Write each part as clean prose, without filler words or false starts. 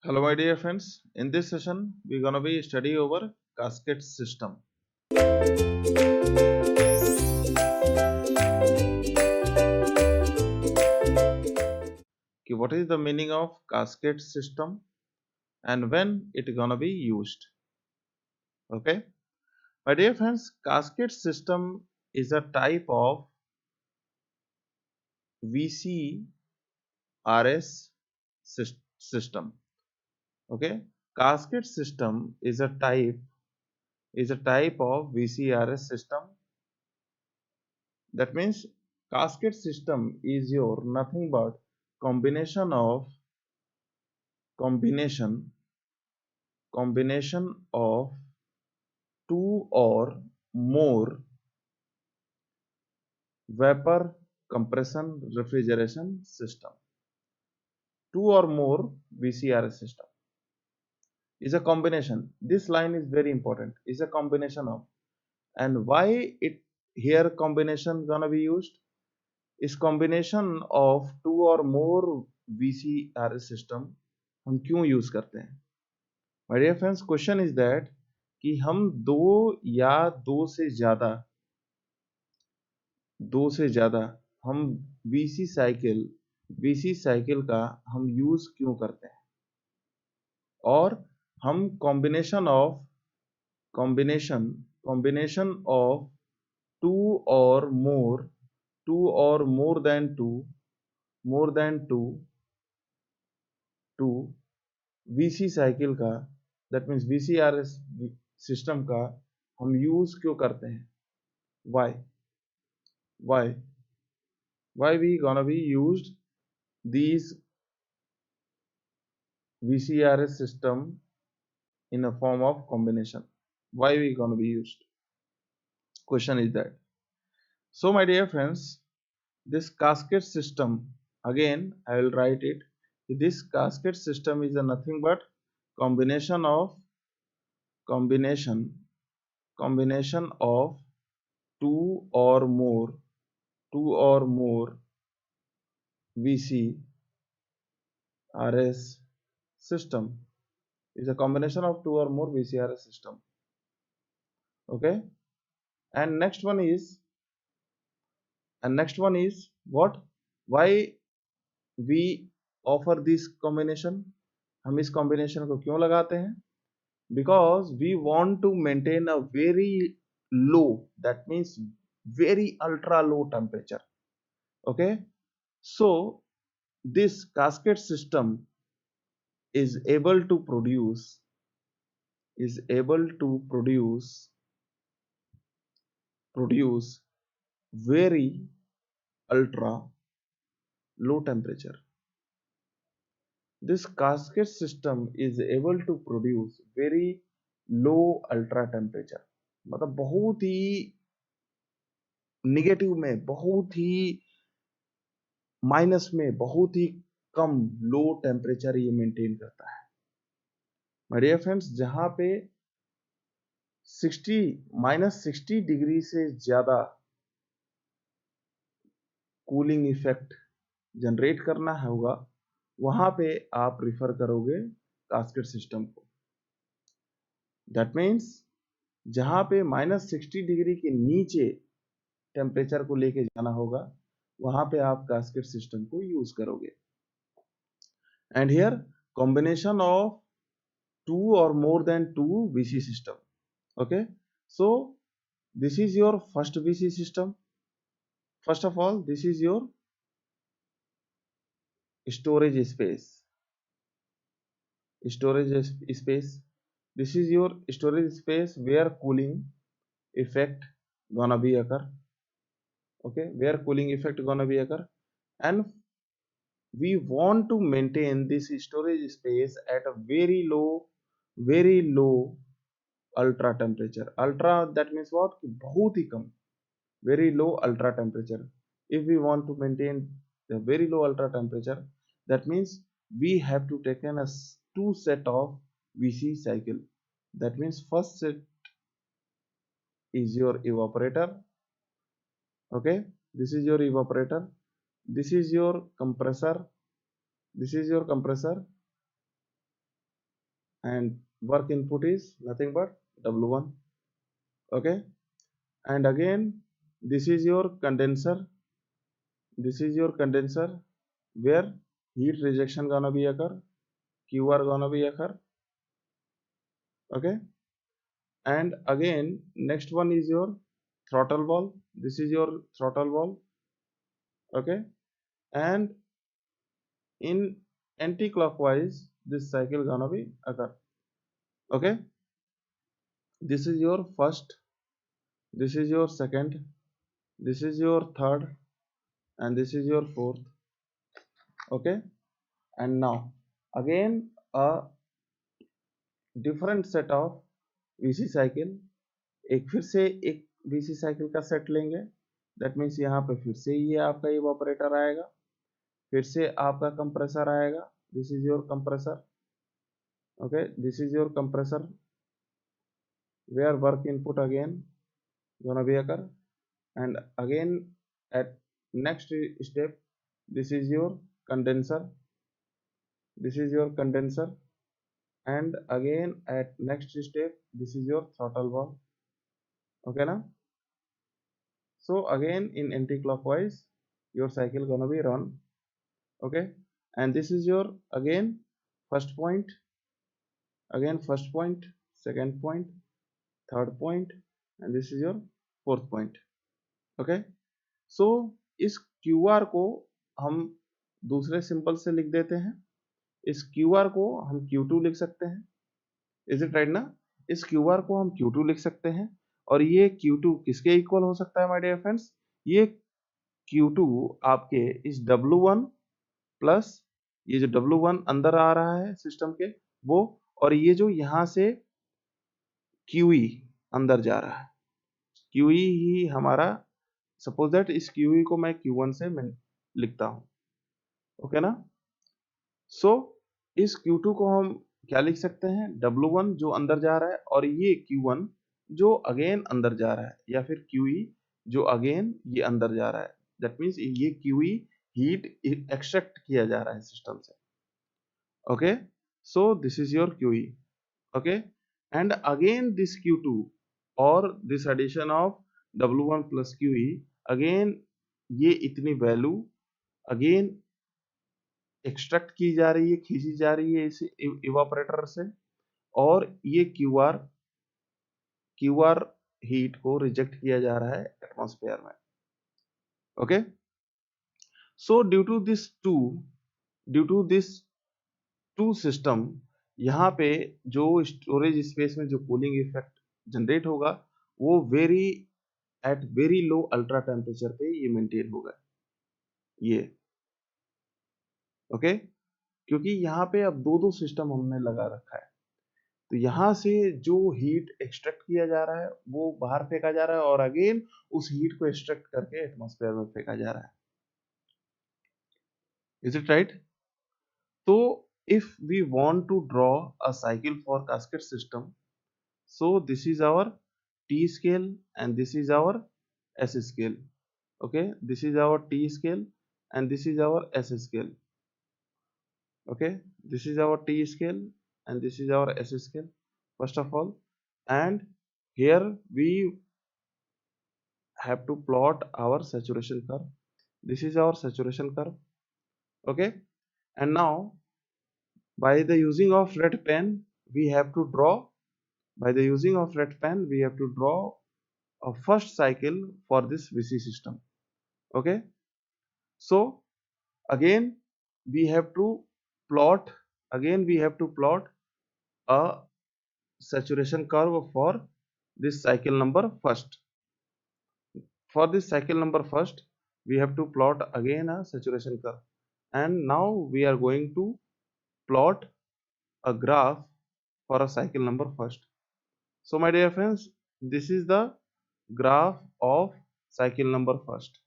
Hello my dear friends, in this session we're gonna be study over cascade system. Okay, what is the meaning of cascade system and when it gonna be used? Okay, my dear friends, cascade system is a type of VCRS system. Okay, cascade system is a type of VCRS system. That means cascade system is your nothing but combination of combination combination of two or more vapor compression refrigeration system. Two or more VCRS system is a combination. This line is very important. Is a combination of, and why it here combination gonna be used is combination of two or more VCRS system हम क्यों use करते हैं my dear friends question is that कि हम दो से ज्यादा हम वीसी साइकिल का हम यूज क्यों करते हैं और हम कॉम्बिनेशन ऑफ टू और more than two VC cycle का दैट मीन्स वीसीआरएस सिस्टम का हम यूज क्यों करते हैं why why why we gonna be used these VCRS system in a form of combination. Why we gonna be used? Question is that. So my dear friends, this cascade system, again I will write it. This cascade system is a nothing but combination of combination combination of two or more VCRS system is a combination of two or more VCRS system. Okay, and next one is what, why we offer this combination, हम इस combination को क्यों लगाते हैं, because we want to maintain a very low, that means very ultra low temperature. Okay, so this cascade system is able to produce very ultra low temperature. This cascade system is able to produce very low ultra temperature. मतलब बहुत ही negative में, बहुत ही minus में, बहुत ही कम low temperature ये maintain करता है my dear friends. जहां पे 60 डिग्री से ज्यादा कूलिंग इफेक्ट जनरेट करना होगा, वहां पे आप रिफर करोगे कास्केट सिस्टम को। दैट मीन्स जहां पे -60 डिग्री के नीचे टेम्परेचर को लेके जाना होगा, वहां पे आप कास्केट सिस्टम को यूज करोगे। And here combination of two or more than two VC system. Okay, so this is your first VC system. First of all, this is your storage space. This is your storage space where cooling effect gonna be occur. Okay, where cooling effect gonna be occur, and we want to maintain this storage space at a very low ultra temperature. Ultra, that means what, बहुत ही कम, very low ultra temperature. If we want to maintain the very low ultra temperature, that means we have to take in two set of VC cycle. That means first set is your evaporator. Okay, this is your evaporator, this is your compressor, and work input is nothing but W1. Okay, and again this is your condenser. This is your condenser where heat rejection gonna be occur, QR gonna be occur. Okay, and again next one is your throttle valve. This is your throttle valve. Okay, and in anti-clockwise this cycle gonna be occur. Okay, this is your first, this is your second, this is your third, and this is your fourth. Okay, and now again a different set of VC cycle, एक फिर से एक VC cycle का set लेंगे. That means यहाँ पे फिर से ये आपका इवापोरेटर आएगा, फिर से आपका कंप्रेसर आएगा. This is your compressor. Okay, this is your compressor where work input again gonna be occur, and again at next step this is your condenser. This is your condenser, and again at next step this is your throttle valve. Okay now, so again in anti-clockwise your cycle gonna be run. Okay, and this is your again first point, again first point, second point, third point, and this is your fourth point. Okay, so इस QR को हम दूसरे symbol से लिख देते हैं. इस QR को हम Q2 लिख सकते हैं. इज इट राइट ना? इस QR को हम Q2 लिख सकते हैं, और ये Q2 किसके इक्वल हो सकता है माय डियर फ्रेंड्स? ये Q2 आपके इस W1 प्लस ये जो W1 अंदर आ रहा है सिस्टम के वो, और ये जो यहाँ से QE अंदर जा रहा है, QE ही हमारा, सपोज दैट इस QE को मैं Q1 से मैं लिखता हूँ. ओके ना? सो इस Q2 को हम क्या लिख सकते हैं? W1 जो अंदर जा रहा है, और ये Q1 जो अगेन अंदर जा रहा है, या फिर QE जो अगेन ये अंदर जा रहा है. दैट मीन्स ये QE हीट एक्सट्रैक्ट किया जा रहा है सिस्टम से. Okay, so this is your QE. Okay, and again this Q2 or this addition of W1 plus QE, again ये इतनी वैल्यू अगेन एक्सट्रैक्ट की जा रही है, खींची जा रही है इस इवापोरेटर से, और ये क्यूआर हीट को रिजेक्ट किया जा रहा है एटमॉस्फेयर में. Okay, so due to this two system, यहाँ पे जो स्टोरेज स्पेस में जो कूलिंग इफेक्ट जनरेट होगा वो at very low ultra temperature पे ये मेंटेन होगा ये. ओके, क्योंकि यहाँ पे अब दो सिस्टम हमने लगा रखा है, तो यहाँ से जो हीट एक्सट्रैक्ट किया जा रहा है वो बाहर फेंका जा रहा है, और अगेन उस हीट को एक्सट्रैक्ट करके एटमॉस्फेयर में फेंका जा रहा है. Is it right? तो if we want to draw a cycle for cascade system, so this is our T scale and this is our S scale. Okay, this is our T scale and this is our S scale. Okay, this is our T scale and this is our S scale first of all, and here we have to plot our saturation curve. This is our saturation curve. Okay, and now by the using of red pen we have to draw, by the using of red pen we have to draw a first cycle for this VC system. Okay, so again we have to plot, a saturation curve for this cycle number first. For this cycle number first we have to plot again a saturation curve, and now we are going to plot a graph for a cycle number first. So my dear friends, this is the graph of cycle number first.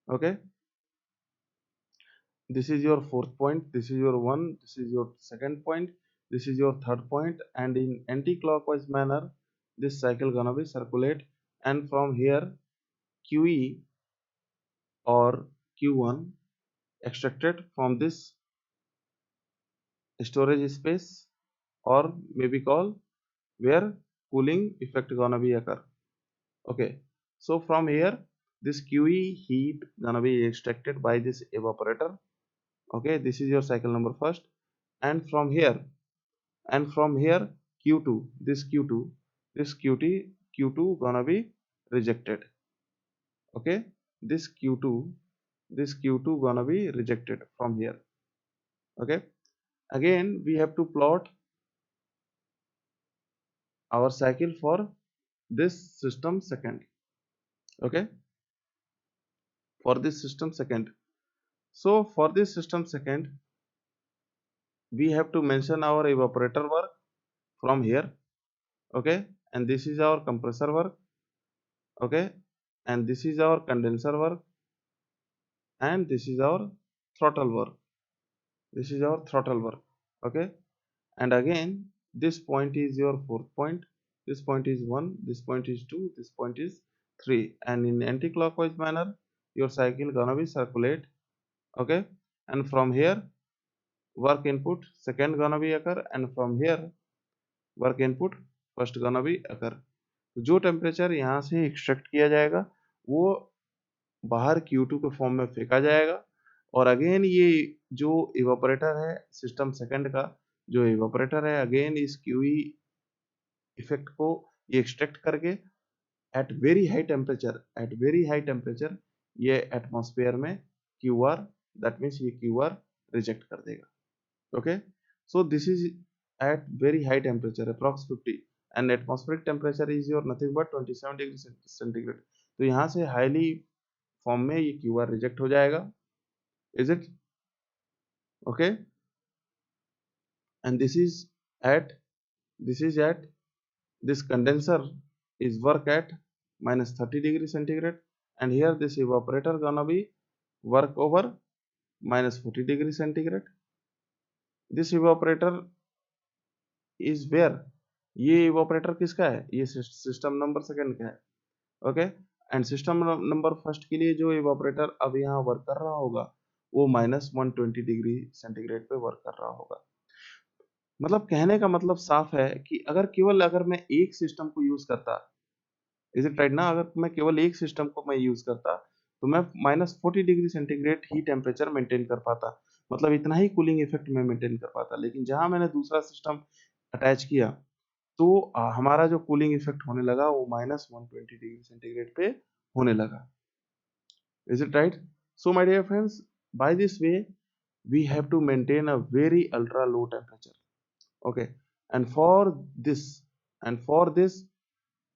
Okay, this is your fourth point, this is your one, this is your second point, this is your third point, and in anti-clockwise manner this cycle gonna be circulate, and from here QE or Q1 extracted from this storage space or maybe call where cooling effect gonna be occur. Okay, so from here this QE heat gonna be extracted by this evaporator. Okay, this is your cycle number first, and from here Q2, this Q2 gonna be rejected. Okay, this Q2 gonna be rejected from here. Okay, again we have to plot our cycle for this system second. Okay, for this system second, so for this system second we have to mention our evaporator work from here. Okay, and this is our compressor work. Okay, and this is our condenser work, and this is our throttle work. This is our throttle work. Okay, and again this point is your fourth point, this point is 1, this point is 2, this point is 3, and in anti-clockwise manner your cycle gonna be circulate. Okay, and from here work input second gonna be occur, and from here work input first गना भी अकर। जो temperature यहाँ से extract किया जाएगा वो बाहर Q2 के फॉर्म में फेंका जाएगा, और अगेन ये जो इवापोरेटर है सिस्टम सेकंड का जो इवापोरेटर है अगेन इस QE इफेक्ट को ये एक्सट्रैक्ट करके एट वेरी हाई टेम्परेचर ये एटमॉस्फेयर में QR, दैट मीन्स ये QR रिजेक्ट कर देगा। Okay, so this is at very high temperature approx 50, and atmospheric temperature is your nothing but 27 degree centigrade. तो यहाँ से हाईली फॉर्म में ये QR रिजेक्ट हो जाएगा। Is it okay, and this is at this condenser is work at -30 degree centigrade, and here this evaporator gonna be work over -40 degree centigrade. This evaporator is where, ये evaporator किसका है, ये system number second का है। Okay, and system number first के लिए जो evaporator अब यहाँ वर्क कर रहा होगा वो -120 डिग्री सेंटीग्रेड पे वर्क कर रहा होगा। मतलब कहने का मतलब साफ है कि अगर मैं एक सिस्टम को यूज करता, इज इट राइट ना, अगर मैं केवल एक सिस्टम को मैं यूज करता तो मैं -40 डिग्री सेंटीग्रेड ही टेम्परेचर मेंटेन कर पाता, मतलब इतना ही कूलिंग इफेक्ट में मेंटेन कर पाता। लेकिन जहां मैंने दूसरा सिस्टम अटैच किया तो हमारा जो कूलिंग इफेक्ट होने लगा वो -120 डिग्री सेंटीग्रेड पे होने लगा। Is it right? So my dear friends, by this way we have to maintain a very ultra low temperature. Okay, and for this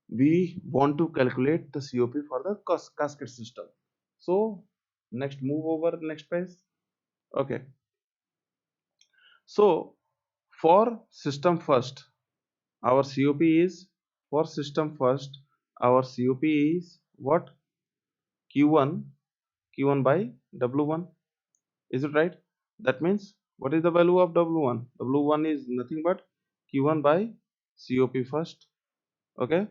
we want to calculate the COP for the cascade system. So next, move over next page. Okay, so for system first our COP is, for system first our COP is what? Q1 by W1. Is it right? That means what is the value of W1? W1 is nothing but Q1 by COP first. Okay,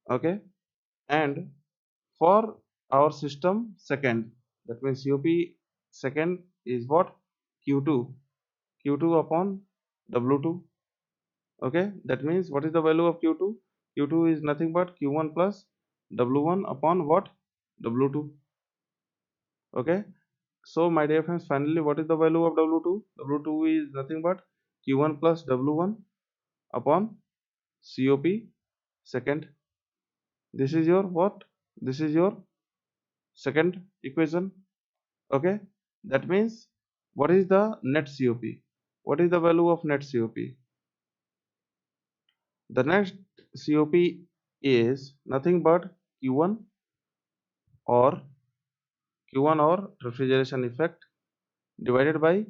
okay, and for our system second, that means COP second is what? Q2 upon W2. Okay, that means what is the value of Q2? Q2 is nothing but Q1 plus W1 upon what? W2. Okay, so my dear friends, finally what is the value of W2? W2 is nothing but Q1 plus W1 upon COP second. This is your what? This is your second equation. Okay, that means what is the net COP? What is the value of net COP? The next COP is nothing but Q1 or refrigeration effect divided by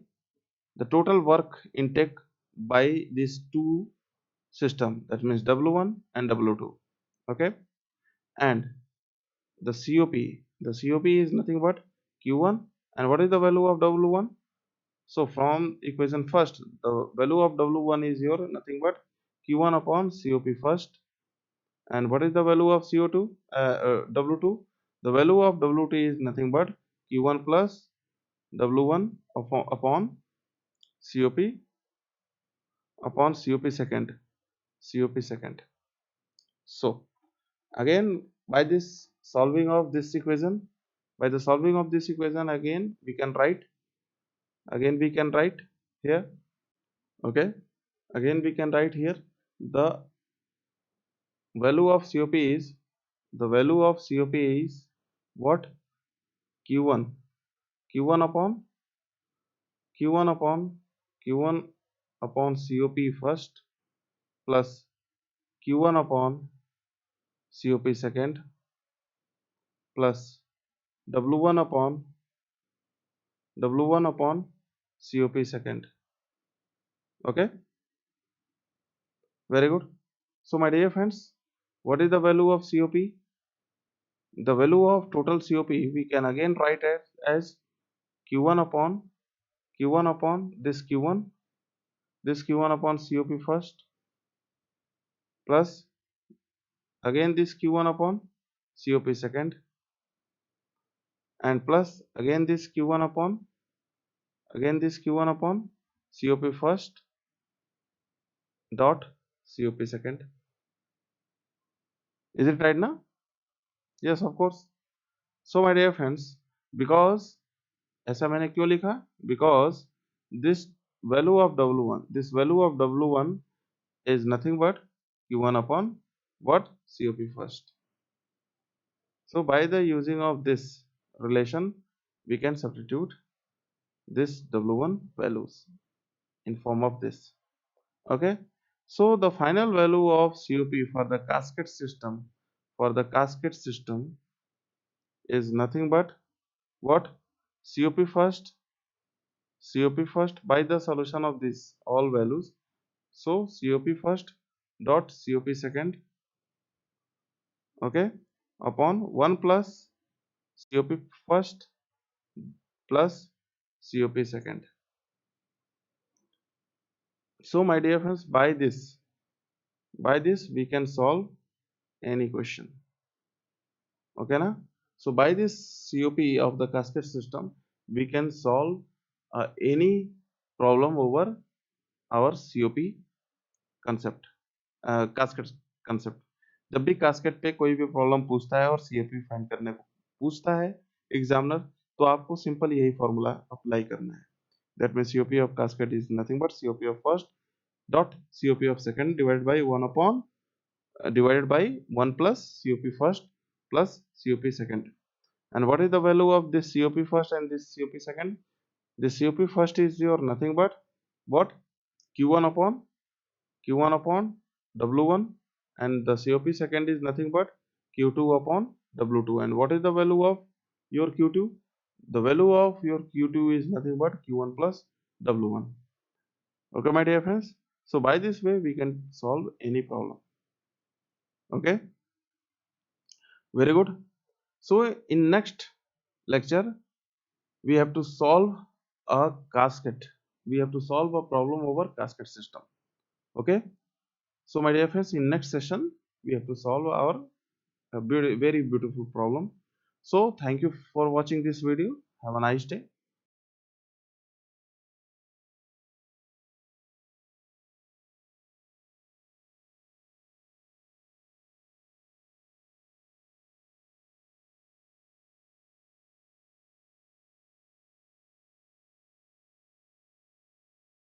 the total work intake by these two system, that means W1 and W2. Okay, and the COP is nothing but Q1, and what is the value of W1? So from equation first the value of W1 is your nothing but Q1 upon COP first, and what is the value of CO2 W2? The value of W2 is nothing but Q1 plus W1 upon COP upon COP second. So again, by this solving of this equation, by the solving of this equation, again we can write here. Okay, again we can write here the value of COP is, the value of COP is what? Q1, Q1 upon Q1 upon Q1 upon COP first plus Q1 upon COP second plus W1 upon COP second. Okay, very good. So my dear friends, what is the value of COP? The value of total COP we can again write as Q1 upon this Q1 upon COP first plus again this Q1 upon COP second and plus again this Q1 upon COP first dot COP second. Is it right now? Yes, of course. So my dear friends, because ऐसा मैंने क्यों लिखा? Because this value of W1 is nothing but Q1 upon what? COP first. So by the using of this relation, we can substitute this W1 values in form of this. Okay. So the final value of COP for the cascade system is nothing but what? COP first by the solution of this all values. So COP first dot COP second, okay, upon 1 plus COP first plus COP second. So my dear friends, by this we can solve any question. Okay na? So by this COP of the cascade system, we can solve any problem over our COP concept, cascade concept. जब भी cascade पे कोई भी problem पूछता है और COP find करने को पूछता है एग्जामिनर, तो आपको सिंपल यही फॉर्मूला अप्लाई करना है. That means COP of cascade is nothing but COP of first dot COP of second divided by 1 plus COP first plus COP second. And what is the value of this COP first and this COP second? This COP first is your nothing but what? Q1 upon W1, and the COP second is nothing but Q2 upon W2. And what is the value of your Q2? The value of your Q2 is nothing but Q1 plus W1. Okay, my dear friends. So by this way we can solve any problem. Okay, very good. So in next lecture we have to solve a cascade. We have to solve a problem over cascade system. Okay. So my dear friends, in next session we have to solve our very beautiful problem. So thank you for watching this video. Have a nice day.